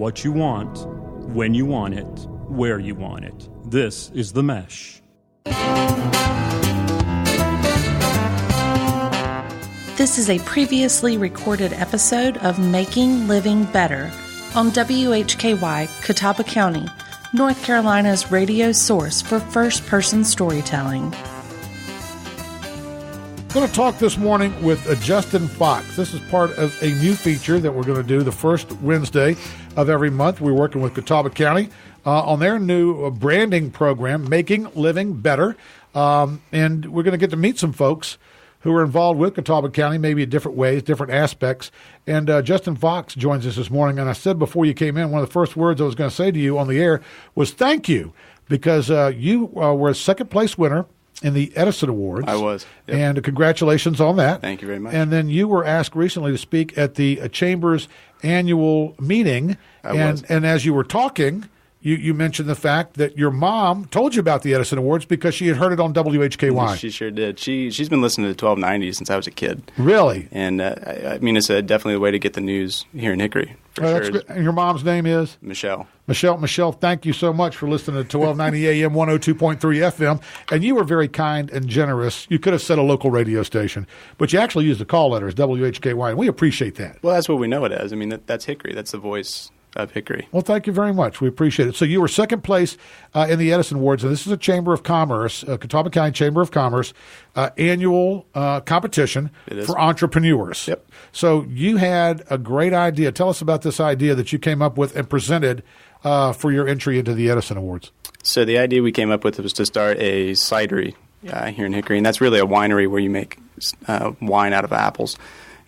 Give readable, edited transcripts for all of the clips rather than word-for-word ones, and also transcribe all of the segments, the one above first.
what you want, when you want it, where you want it. This is The Mesh. This is a previously recorded episode of Making Living Better on WHKY, Catawba County, North Carolina's radio source for first-person storytelling. I'm going to talk this morning with Justin Fox. This is part of a new feature that we're going to do the first Wednesday of every month. We're working with Catawba County on their new branding program, Making Living Better. And we're going to get to meet some folks who are involved with Catawba County, maybe in different ways, different aspects. And Justin Fox joins us this morning. And I said before you came in, one of the first words I was going to say to you on the air was thank you, because you were a second-place winner in the Edison Awards. I was. Yep. And congratulations on that. Thank you very much. And then you were asked recently to speak at the Chamber's annual meeting. And as you were talking, you mentioned the fact that your mom told you about the Edison Awards because she had heard it on WHKY. She sure did. She's been listening to 1290 since I was a kid. Really? And I mean, it's definitely a way to get the news here in Hickory. For sure. That's good. And your mom's name is? Michelle. Michelle, thank you so much for listening to 1290 AM, 102.3 FM. And you were very kind and generous. You could have said a local radio station, but you actually used the call letters, WHKY, and we appreciate that. Well, that's what we know it as. I mean, that's Hickory. That's the voice of Hickory. Well, thank you very much. We appreciate it. So you were second place in the Edison Awards, and this is a Chamber of Commerce, Catawba County Chamber of Commerce annual competition for entrepreneurs. Yep. So you had a great idea. Tell us about this idea that you came up with and presented for your entry into the Edison Awards. So the idea we came up with was to start a cidery here in Hickory, and that's really a winery where you make wine out of apples.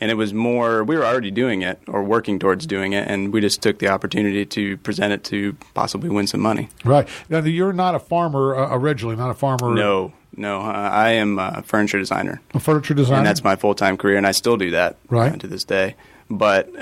And it was more, we were already doing it or working towards doing it, and we just took the opportunity to present it to possibly win some money. Right. Now, you're not a farmer originally, not a farmer. No. I am a furniture designer. A furniture designer? And that's my full-time career, and I still do that to this day. But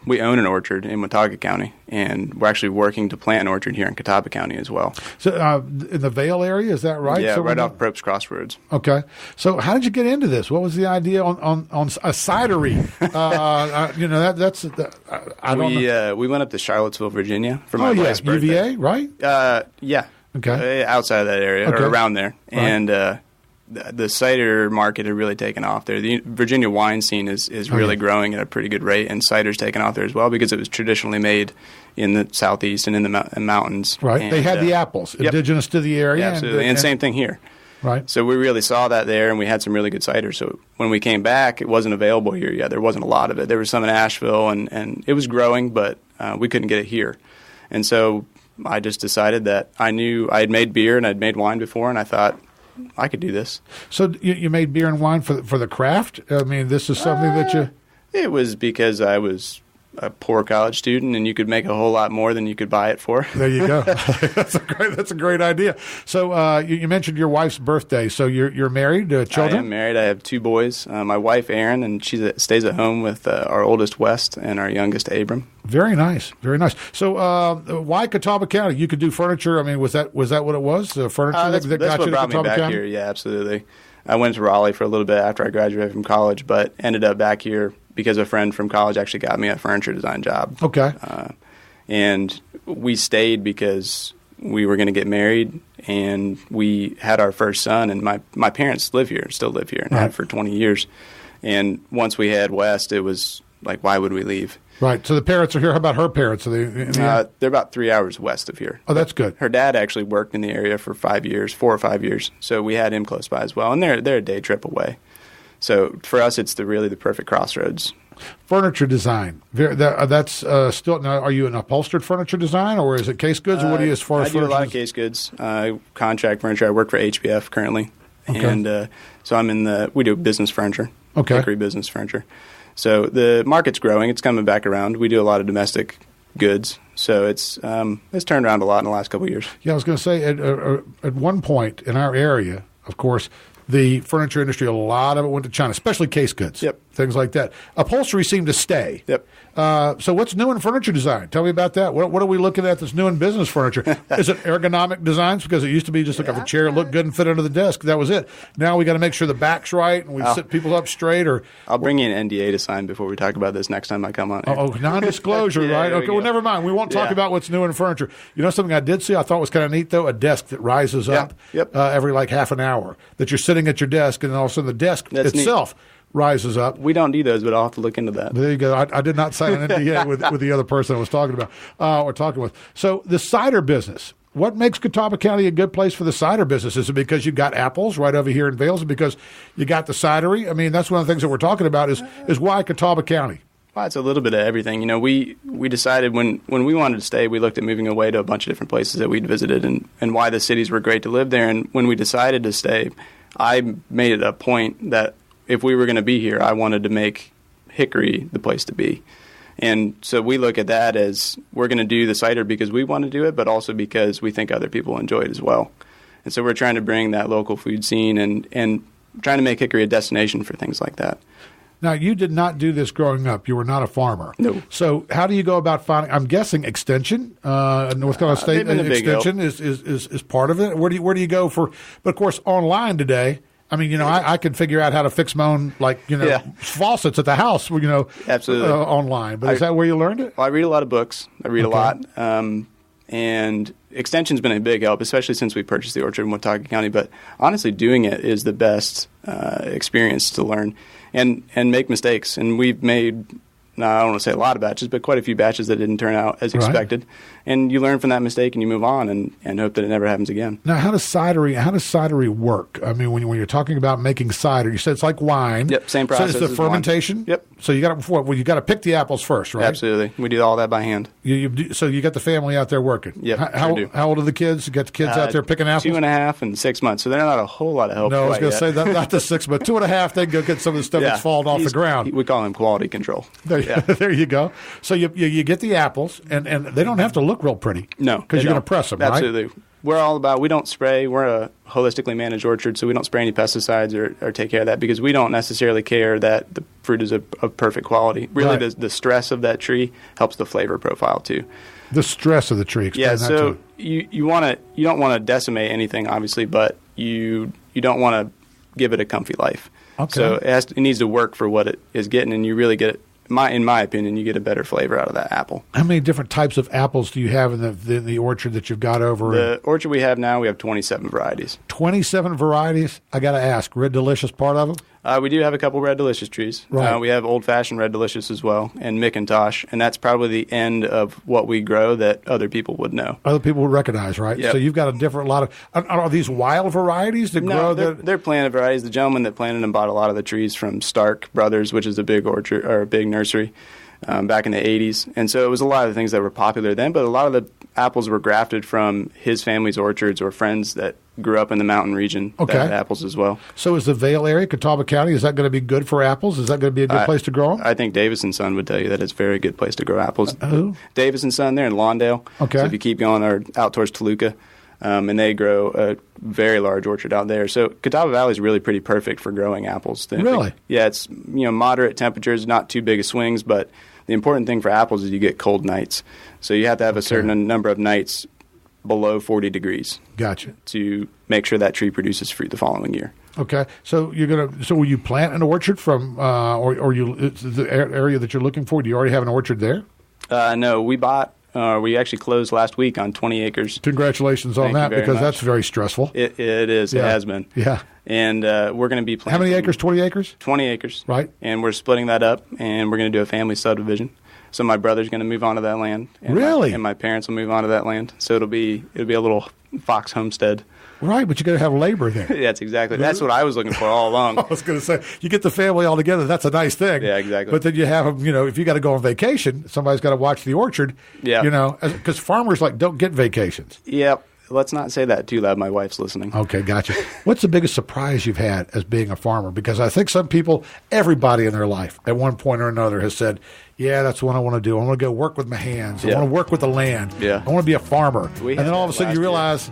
we own an orchard in Watauga County, and we're actually working to plant an orchard here in Catawba County as well. So in the Vale area, is that right? Yeah, so right off Probst Crossroads. Okay. So how did you get into this? What was the idea on a cidery? I don't know. We went up to Charlottesville, Virginia for my wife's birthday. UVA, right? Yeah. Okay. Outside of that area, or around there. Right. And the cider market had really taken off there. The Virginia wine scene is really growing at a pretty good rate, and cider's taken off there as well because it was traditionally made in the southeast and in the mountains. Right. And, they had the apples, indigenous to the area. Yeah, absolutely. And same thing here. Right. So we really saw that there, and we had some really good cider. So when we came back, it wasn't available here yet. There wasn't a lot of it. There was some in Asheville, and it was growing, but we couldn't get it here. And so I just decided that I knew I had made beer and I'd made wine before, and I thought, I could do this. So you made beer and wine for the craft? I mean, this is something that you... It was because I was a poor college student, and you could make a whole lot more than you could buy it for. There you go. That's a great idea. So you mentioned your wife's birthday. So you're married, children? I am married. I have two boys. My wife, Erin, and she stays at home with our oldest, West, and our youngest, Abram. Very nice. Very nice. So why Catawba County? You could do furniture. I mean, was that what it was? Furniture that got you to Catawba back County? Here. Yeah, absolutely. I went to Raleigh for a little bit after I graduated from college, but ended up back here because a friend from college actually got me a furniture design job. Okay. And we stayed because we were going to get married, and we had our first son, and my parents still live here, and have for 20 years. And once we had West, it was like, why would we leave? Right. So the parents are here. How about her parents? Are they? They're about 3 hours west of here. Oh, that's good. Her dad actually worked in the area for 4 or 5 years, so we had him close by as well. And they're a day trip away. So for us, it's really the perfect crossroads. Furniture design. That's still now. Are you an upholstered furniture design, or is it case goods, or what do you as far as I do a lot of case goods, contract furniture. I work for HBF currently, and so we do business furniture, Hickory business furniture. So the market's growing. It's coming back around. We do a lot of domestic goods. So it's turned around a lot in the last couple of years. Yeah, I was going to say, at one point in our area, of course, the furniture industry, a lot of it went to China, especially case goods. Yep. things like that. Upholstery seemed to stay. Yep. So what's new in furniture design? Tell me about that. What are we looking at that's new in business furniture? Is it ergonomic designs? Because it used to be just like if a chair looked good and fit under the desk, that was it. Now we got to make sure the back's right and we sit people up straight. Or I'll bring you an NDA to sign before we talk about this next time I come on here. Oh, non-disclosure, Yeah, right? there we Okay, well, go. never mind. We won't talk about what's new in furniture. You know something I did see I thought was kind of neat, though? A desk that rises up every like half an hour, that you're sitting at your desk, and then all of a sudden the desk itself rises up. We don't do those, but I'll have to look into that. There you go. I did not sign an NDA with the other person I was talking about or talking with. So the cider business. What makes Catawba County a good place for the cider business? Is it because you've got apples right over here in Vail? Is it because you got the cidery? I mean, that's one of the things that we're talking about is why Catawba County? Well, it's a little bit of everything. You know, we decided when we wanted to stay, we looked at moving away to a bunch of different places that we'd visited and why the cities were great to live there. And when we decided to stay, I made it a point that if we were going to be here, I wanted to make Hickory the place to be. And so we look at that as we're going to do the cider because we want to do it, but also because we think other people enjoy it as well. And so we're trying to bring that local food scene and trying to make Hickory a destination for things like that. Now, you did not do this growing up. You were not a farmer. No. So how do you go about finding? I'm guessing Extension, North Carolina State Extension is part of it. Where do you go for? But of course, online today. I mean, you know, I can figure out how to fix my own, faucets at the house. You know, absolutely online. But is that where you learned it? Well, I read a lot of books. I read a lot, and Extension's been a big help, especially since we purchased the orchard in Watauga County. But honestly, doing it is the best experience to learn and make mistakes. And we've made, I don't want to say a lot of batches, but quite a few batches that didn't turn out as expected. And you learn from that mistake and you move on and hope that it never happens again. Now, how does cidery work? I mean, when you're talking about making cider, you said it's like wine. Yep, same process. So it's the fermentation. Wine. Yep. So you got you got to pick the apples first, right? Absolutely. We do all that by hand. So you got the family out there working. Yep. How old are the kids? You got the kids out there picking apples? 2.5 and 6 months. So they're not a whole lot of help. No, I was going to say that not the 6, but 2.5. They can go get some of the stuff that's fallen off the ground. We call him quality control. There you go. So you get the apples, and they don't have to look real pretty. No, because you're going to press them, right? Absolutely. We're all about, we don't spray. We're a holistically managed orchard, so we don't spray any pesticides or take care of that because we don't necessarily care that the fruit is of perfect quality. Really, the stress of that tree helps the flavor profile too. The stress of the tree. Explain that so to you don't want to decimate anything, obviously, but you don't want to give it a comfy life. Okay. So it needs to work for what it is getting, and you really get it. In my opinion, you get a better flavor out of that apple. How many different types of apples do you have in the orchard that you've got over? The orchard we have now, we have 27 varieties. 27 varieties? I got to ask, Red Delicious part of them? We do have a couple Red Delicious trees. Right. We have old-fashioned Red Delicious as well, and McIntosh, and that's probably the end of what we grow that other people would know. Other people would recognize, right? Yep. So you've got a lot of. Are these wild varieties that grow? They're planted varieties. The gentleman that planted them bought a lot of the trees from Stark Brothers, which is a big orchard or a big nursery. Back in the 80s. And so it was a lot of the things that were popular then, but a lot of the apples were grafted from his family's orchards or friends that grew up in the mountain region that had apples as well. So is the Vail area, Catawba County, is that going to be good for apples? Is that going to be a good place to grow them? I think Davis & Son would tell you that it's a very good place to grow apples. Who? Davis & Son there in Lawndale. Okay. So if you keep going out towards Toluca, and they grow a very large orchard out there. So Catawba Valley is really pretty perfect for growing apples. Really? Yeah, it's moderate temperatures, not too big of swings, but the important thing for apples is you get cold nights. So you have to have a certain number of nights below 40 degrees. Gotcha. To make sure that tree produces fruit the following year. Okay. So So will you plant an orchard from, or the area that you're looking for? Do you already have an orchard there? No, we bought. We actually closed last week on 20 acres. Congratulations on that, because much. that's very stressful. It is. Yeah. It has been. Yeah. And we're going to be planting. How many acres? 20 acres? 20 acres. Right. And we're splitting that up, and we're going to do a family subdivision. So my brother's going to move onto that land. And really? My parents will move onto that land. So it'll be a little Fox homestead. Right, but you got to have labor there. That's what I was looking for all along. I was going to say, you get the family all together, that's a nice thing. Yeah, exactly. But then you have them, if you got to go on vacation, somebody's got to watch the orchard. Yeah. Because farmers don't get vacations. Yep. Let's not say that too loud. My wife's listening. Okay, gotcha. What's the biggest surprise you've had as being a farmer? Because I think everybody in their life at one point or another has said, yeah, that's what I want to do. I want to go work with my hands. I want to work with the land. Yeah. I want to be a farmer. And then all of a sudden you realize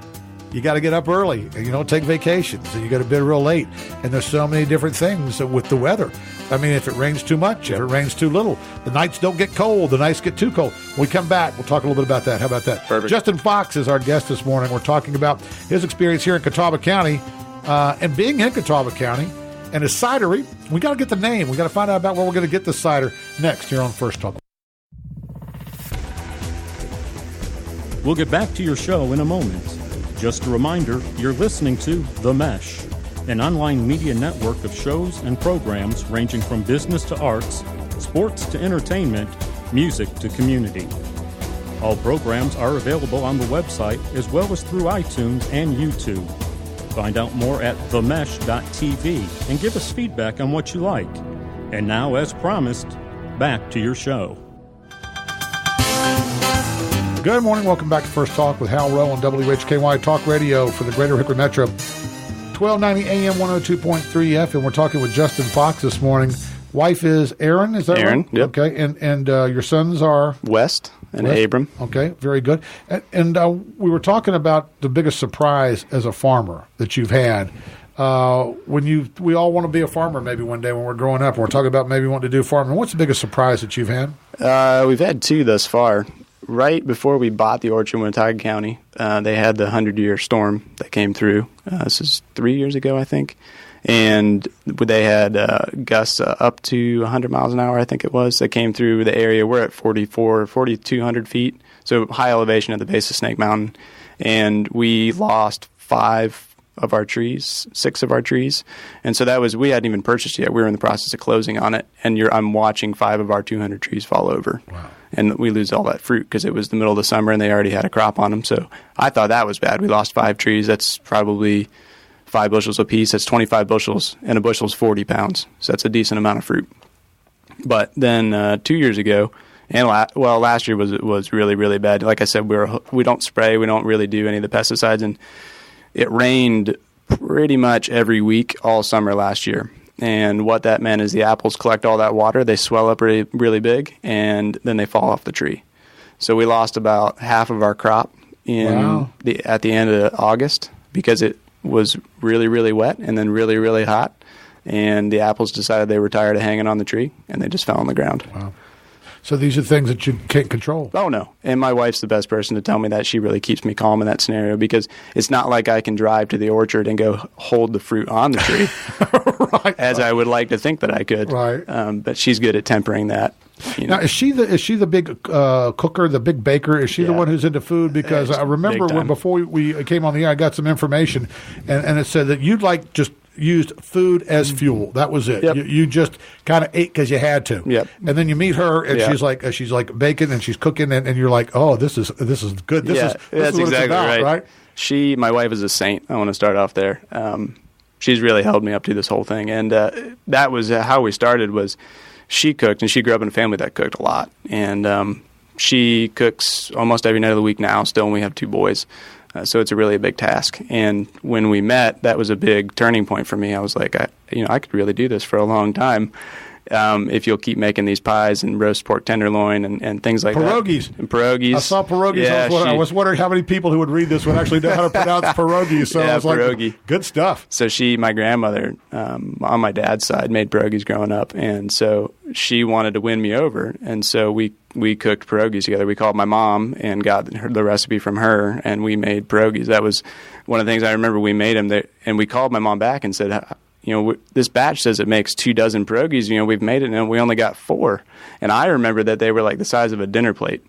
you got to get up early and you don't take vacations and you got to bed real late. And there's so many different things with the weather. I mean, if it rains too much, if it rains too little, the nights don't get cold, the nights get too cold. When we come back, we'll talk a little bit about that. How about that? Perfect. Justin Fox is our guest this morning. We're talking about his experience here in Catawba County and being in Catawba County and his cidery. We got to get the name. We got to find out about where we're going to get the cider next here on First Talk. We'll get back to your show in a moment. Just a reminder, you're listening to The Mesh, an online media network of shows and programs ranging from business to arts, sports to entertainment, music to community. All programs are available on the website as well as through iTunes and YouTube. Find out more at themesh.tv and give us feedback on what you like. And now, as promised, back to your show. Good morning. Welcome back to First Talk with Hal Row on WHKY Talk Radio for the Greater Hickory Metro. 1290 AM, 102.3 FM. We're talking with Justin Fox this morning. Wife is Erin, is that Erin, right? yep. Okay, and your sons are? West and Abram. Okay, very good. And we were talking about the biggest surprise as a farmer that you've had. We all want to be a farmer maybe one day when we're growing up. We're talking about maybe wanting to do farming. What's the biggest surprise that you've had? We've had two thus far. Right before we bought the orchard in Catawba County, they had the 100-year storm that came through. This is 3 years ago, I think. And they had gusts up to 100 miles an hour, I think it was, that came through the area. We're at 4,200 feet, so high elevation at the base of Snake Mountain. And we lost 6 of our trees. And so we hadn't even purchased yet. We were in the process of closing on it. And I'm watching 5 of our 200 trees fall over. Wow. And we lose all that fruit because it was the middle of the summer and they already had a crop on them. So I thought that was bad. We lost 5 trees. That's probably 5 bushels apiece. That's 25 bushels, and a bushel's 40 pounds. So that's a decent amount of fruit. But then 2 years ago, and last year was really, really bad. Like I said, we don't spray. We don't really do any of the pesticides. And it rained pretty much every week all summer last year. And what that meant is the apples collect all that water, they swell up really, really big, and then they fall off the tree. So we lost about half of our crop at the end of August because it was really, really wet and then really, really hot. And the apples decided they were tired of hanging on the tree, and they just fell on the ground. Wow. So these are things that you can't control. Oh, no. And my wife's the best person to tell me that. She really keeps me calm in that scenario because it's not like I can drive to the orchard and go hold the fruit on the tree as I would like to think that I could. Right. But she's good at tempering that. Now, is she the big cooker, the big baker? Is she the one who's into food? Because I remember before we came on the air, I got some information, and it said that you'd just used food as fuel. That was it. Yep. You just kind of ate because you had to. Yep. And then you meet her, and she's like baking, and she's cooking, and you're like, oh, this is good. This is that's what exactly it's about, right? My wife is a saint. I want to start off there. She's really held me up to this whole thing, and that was how we started. Was she cooked, and she grew up in a family that cooked a lot, and she cooks almost every night of the week now. Still, and we have 2 boys. So it's a big task. And when we met, that was a big turning point for me. I was like, I could really do this for a long time if you'll keep making these pies and roast pork tenderloin and things like pierogies. That. And pierogies. I saw pierogies. Yeah, I was wondering how many people who would read this would actually know how to pronounce pierogies. So I was pierogi. Like, good stuff. So my grandmother, on my dad's side, made pierogies growing up. And so she wanted to win me over. And so we cooked pierogies together. We called my mom and got the recipe from her, and we made pierogies. That was one of the things I remember. We made them, and we called my mom back and said, this batch says it makes 24 pierogies. We've made it, and we only got 4. And I remember that they were like the size of a dinner plate.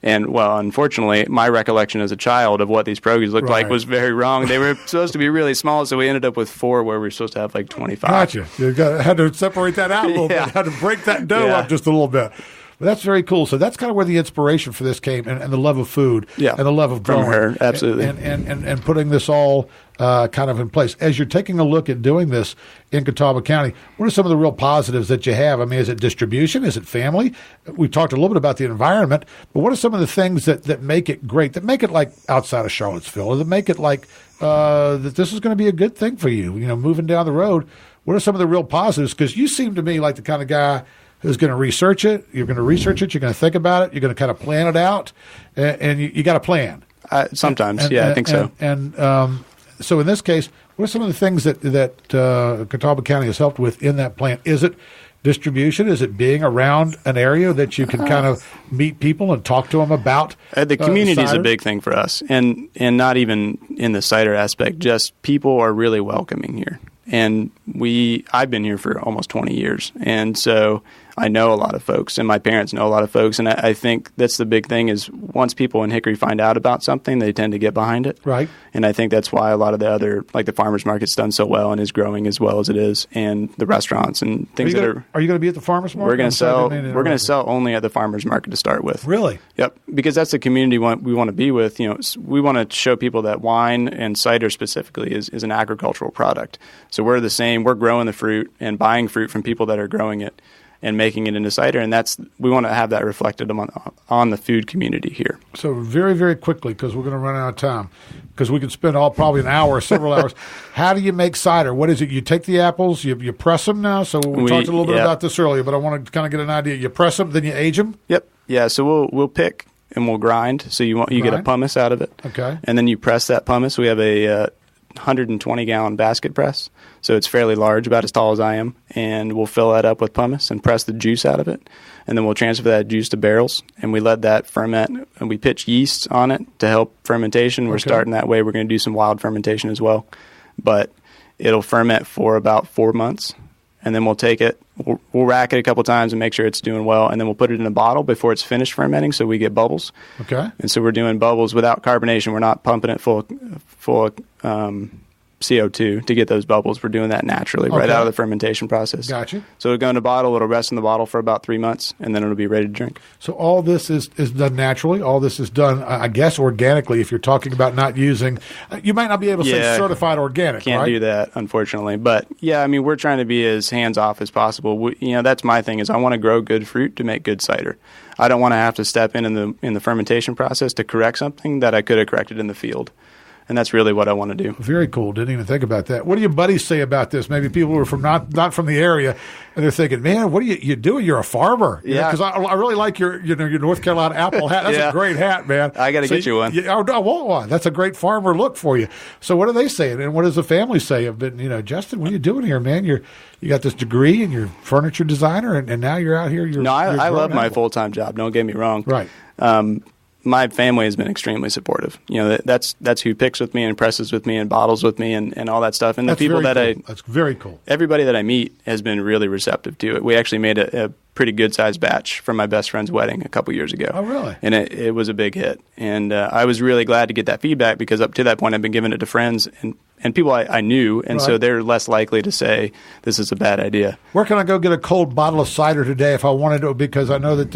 And, well, unfortunately, my recollection as a child of what these pierogies looked like was very wrong. They were supposed to be really small, so we ended up with 4 where we were supposed to have like 25. Gotcha. You had to separate that out a little bit. Had to break that dough up just a little bit. But that's very cool. So that's kind of where the inspiration for this came, and the love of food, and the love of growing. From her, absolutely. And putting this all kind of in place. As you're taking a look at doing this in Catawba County, what are some of the real positives that you have? I mean, is it distribution? Is it family? We've talked a little bit about the environment, but what are some of the things that make it great, that make it like outside of Charlottesville, or that make it like that this is going to be a good thing for you, moving down the road? What are some of the real positives? Because you seem to me like the kind of guy who's going to research it. You're going to research it. You're going to think about it. You're going to kind of plan it out, and you got a plan. Sometimes, I think so. And so in this case, what are some of the things that Catawba County has helped with in that plan? Is it distribution? Is it being around an area that you can kind of meet people and talk to them about? The community is a cider? big thing for us, and not even in the cider aspect. Just people are really welcoming here, and I've been here for almost 20 years, and so I know a lot of folks, and my parents know a lot of folks, and I think that's the big thing is once people in Hickory find out about something, they tend to get behind it. Right. And I think that's why a lot of the other, like the farmers market's done so well and is growing as well as it is, and the restaurants and things Are you going to be at the farmers market? We're going to sell only at the farmers market to start with. Really? Yep, because that's the community we want to be with. We want to show people that wine and cider specifically is an agricultural product. So we're the same. We're growing the fruit and buying fruit from people that are growing it and making it into cider, and we want to have that reflected on the food community here. So very, very quickly, because we're going to run out of time, because we could spend probably an hour or several hours. How do you make cider? What is it? You take the apples, you press them now? So we talked a little bit about this earlier, but I want to kind of get an idea. You press them, then you age them? Yep. Yeah, so we'll pick and we'll grind. So you get a pumice out of it. Okay. And then you press that pumice. We have a 120-gallon basket press. So it's fairly large, about as tall as I am, and we'll fill that up with pumice and press the juice out of it, and then we'll transfer that juice to barrels, and we let that ferment, and we pitch yeast on it to help fermentation. We're starting that way. We're going to do some wild fermentation as well, but it'll ferment for about 4 months, and then we'll take it, we'll rack it a couple times and make sure it's doing well, and then we'll put it in a bottle before it's finished fermenting so we get bubbles. Okay. And so we're doing bubbles without carbonation. We're not pumping it full of CO2 to get those bubbles. We're doing that naturally right out of the fermentation process. Gotcha. So it'll go in a bottle. It'll rest in the bottle for about 3 months, and then it'll be ready to drink. So all this is done naturally. All this is done, I guess, organically. If you're talking about not using, you might not be able to say certified organic. Can't do that, unfortunately. But yeah, I mean, we're trying to be as hands off as possible. That's my thing. Is I want to grow good fruit to make good cider. I don't want to have to step in the fermentation process to correct something that I could have corrected in the field. And that's really what I want to do. Very cool. Didn't even think about that. What do your buddies say about this? Maybe people who are from not from the area, and they're thinking, "Man, what are you doing? You're a farmer." Yeah. Because I really like your North Carolina apple hat. That's a great hat, man. I got to get you one. I want one. That's a great farmer look for you. So what are they saying? And what does the family say? Justin, what are you doing here, man? You got this degree and you're a furniture designer, and now you're out here. I love my full-time job. Don't get me wrong. Right. My family has been extremely supportive. That's who picks with me and presses with me and bottles with me and all that stuff. And that's that's very cool. Everybody that I meet has been really receptive to it. We actually made a pretty good sized batch for my best friend's wedding a couple years ago. Oh, really? And it was a big hit. And I was really glad to get that feedback because up to that point I've been giving it to friends and people I knew, and so they're less likely to say this is a bad idea. Where can I go get a cold bottle of cider today if I wanted to? Because I know that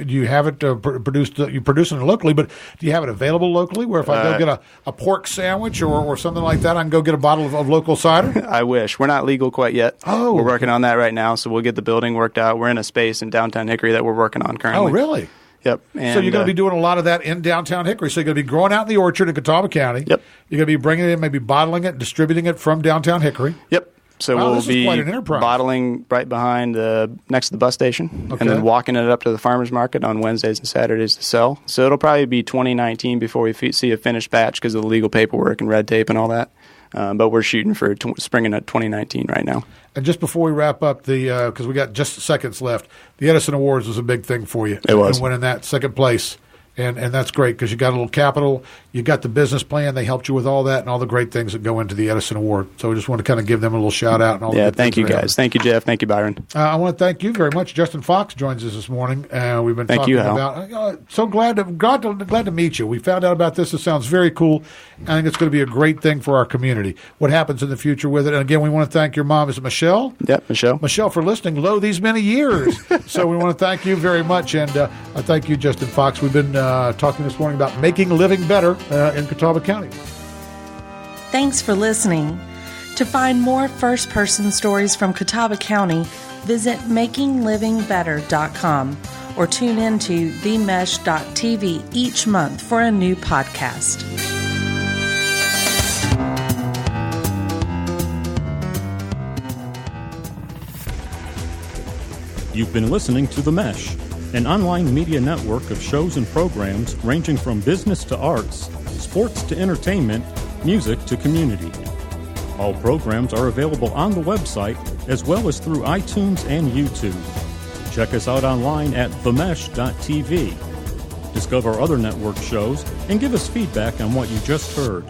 you have it produced. You produce it locally, but do you have it available locally? Where if I go get a pork sandwich or something like that, I can go get a bottle of local cider? I wish. We're not legal quite yet. Oh, we're working on that right now, so we'll get the building worked out. We're in a space in downtown Hickory that we're working on currently. Oh, really? Yep. And, so you're going to be doing a lot of that in downtown Hickory. So you're going to be growing out in the orchard in Catawba County. Yep. You're going to be bringing it in, maybe bottling it, distributing it from downtown Hickory. Yep. So we'll be quite an enterprise. Bottling right behind next to the bus station, and then walking it up to the farmers market on Wednesdays and Saturdays to sell. So it'll probably be 2019 before we see a finished batch because of the legal paperwork and red tape and all that. But we're shooting for spring of 2019 right now. And just before we wrap up, because we got just seconds left, the Edison Awards was a big thing for you. It was. And winning that second place. And that's great because you got a little capital, you got the business plan, they helped you with all that and all the great things that go into the Edison Award. So we just want to kind of give them a little shout out. And all thank you guys. Thank you, Jeff. Thank you, Byron. I want to thank you very much. Justin Fox joins us this morning. We've been talking about. So glad to meet you. We found out about this. It sounds very cool. I think it's going to be a great thing for our community. What happens in the future with it? And again, we want to thank your mom. Is it Michelle? Yep, Michelle. Michelle for listening these many years. So we want to thank you very much, and I thank you, Justin Fox. We've been talking this morning about making living better in Catawba County. Thanks for listening. To find more first-person stories from Catawba County, visit makinglivingbetter.com or tune into themesh.tv each month for a new podcast. You've been listening to The Mesh, an online media network of shows and programs ranging from business to arts, sports to entertainment, music to community. All programs are available on the website as well as through iTunes and YouTube. Check us out online at themesh.tv. Discover other network shows and give us feedback on what you just heard.